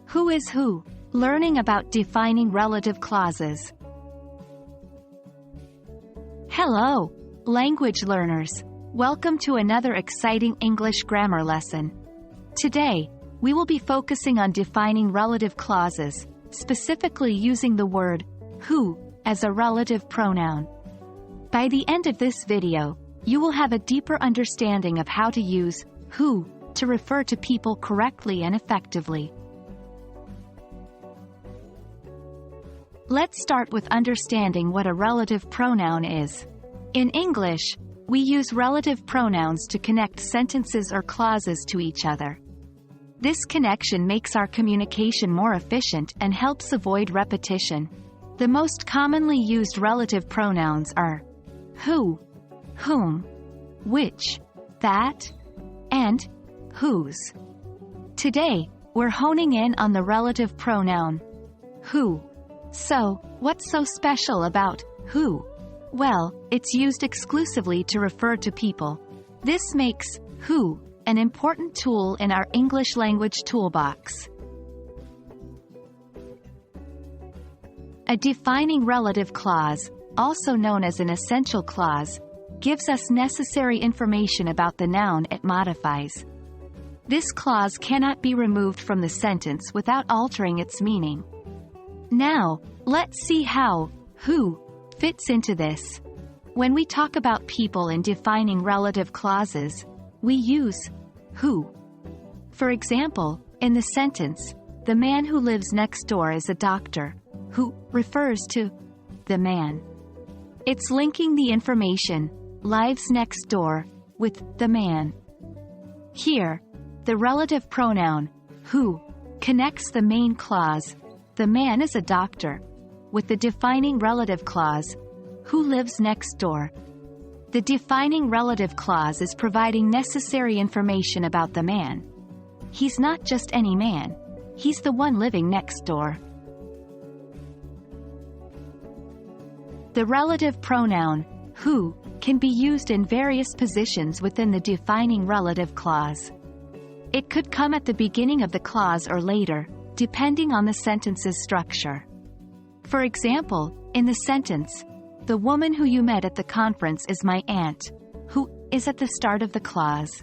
Who is who? Learning about defining relative clauses. Hello, language learners. Welcome to another exciting English grammar lesson. Today, we will be focusing on defining relative clauses, specifically using the word who as a relative pronoun. By the end of this video, you will have a deeper understanding of how to use who to refer to people correctly and effectively. Let's start with understanding what a relative pronoun is. In English, we use relative pronouns to connect sentences or clauses to each other. This connection makes our communication more efficient and helps avoid repetition. The most commonly used relative pronouns are who, whom, which, that, and whose. Today, we're honing in on the relative pronoun who. So, what's so special about who? Well, it's used exclusively to refer to people. This makes who an important tool in our English language toolbox. A defining relative clause, also known as an essential clause, gives us necessary information about the noun it modifies. This clause cannot be removed from the sentence without altering its meaning. Now, let's see how who fits into this. When we talk about people in defining relative clauses, we use who. For example, in the sentence, the man who lives next door is a doctor, who refers to the man. It's linking the information, lives next door, with the man. Here, the relative pronoun who connects the main clause, the man is a doctor, with the defining relative clause, who lives next door. The defining relative clause is providing necessary information about the man. He's not just any man. He's the one living next door. The relative pronoun who can be used in various positions within the defining relative clause. It could come at the beginning of the clause or later, depending on the sentence's structure. For example, in the sentence, the woman who you met at the conference is my aunt, who is at the start of the clause.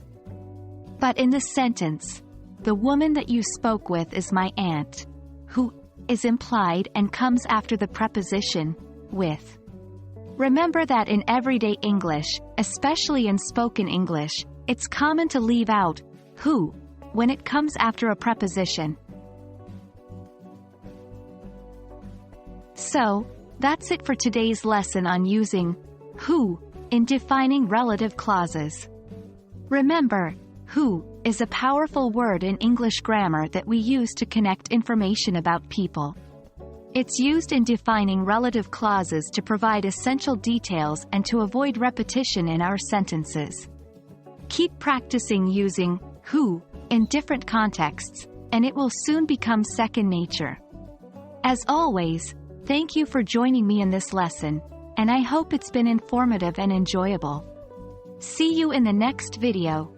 But in the sentence, the woman that you spoke with is my aunt, who is implied and comes after the preposition with. Remember that in everyday English, especially in spoken English, it's common to leave out who when it comes after a preposition. So, that's it for today's lesson on using who in defining relative clauses. Remember, who is a powerful word in English grammar that we use to connect information about people. It's used in defining relative clauses to provide essential details and to avoid repetition in our sentences. Keep practicing using who in different contexts, and it will soon become second nature. As always, thank you for joining me in this lesson, and I hope it's been informative and enjoyable. See you in the next video.